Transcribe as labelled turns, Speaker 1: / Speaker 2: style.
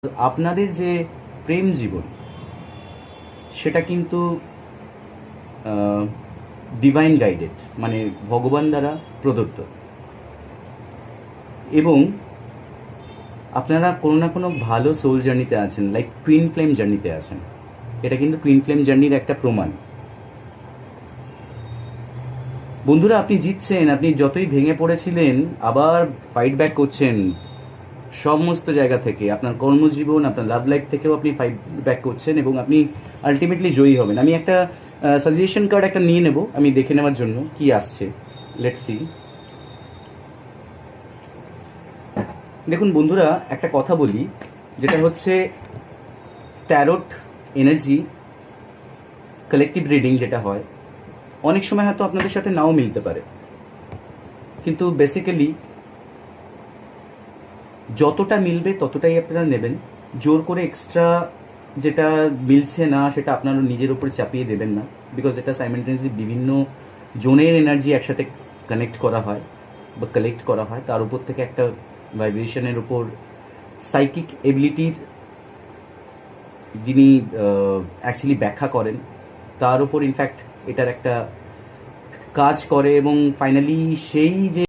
Speaker 1: আপনাদের যে প্রেম জীবন সেটা কিন্তু ডিভাইন গাইডেড, মানে ভগবান দ্বারা প্রদত্ত, এবং আপনারা কোনো না কোনো ভালো সোল জার্নিতে আছেন, লাইক টুইন ফ্লেম জার্নিতে আছেন। এটা কিন্তু টুইন ফ্লেম জার্নির একটা প্রমাণ। বন্ধুরা, আপনি জিতছেন। আপনি যতই ভেঙে পড়েছিলেন আবার ফাইট ব্যাক করছেন সমস্ত জায়গা থেকে। আপনার কর্মজীবন, আপনার লাভ লাইফ থেকেও আপনি ফাইট ব্যাক করছেন এবং আপনি আলটিমেটলি জয়ী হবেন। আমি একটা সাজেশন কার্ড একটা নিয়ে নেব, আমি দেখে নেওয়ার জন্য কি আসছে। Let's see. দেখুন বন্ধুরা, একটা কথা বলি, যেটা হচ্ছে ট্যারোট এনার্জি কালেকটিভ রিডিং যেটা হয়, অনেক সময় হয়তো আপনাদের সাথে নাও মিলতে পারে, কিন্তু বেসিক্যালি যতটা মিলবে ততটাই আপনারা নেবেন। জোর করে এক্সট্রা যেটা মিলছে না সেটা আপনারা নিজের উপরে চাপিয়ে দেবেন না, বিকজ এটা সাইমেন্টেনিয়াসলি বিভিন্ন জোনের এনার্জি একসাথে কানেক্ট করা হয় বা কালেক্ট করা হয়। তার উপর থেকে একটা ভাইব্রেশনের উপর সাইকিক এবিলিটির যিনি অ্যাকচুয়ালি ব্যাখ্যা করেন তার উপর ইনফ্যাক্ট এটার একটা কাজ করে, এবং ফাইনালি সেই যে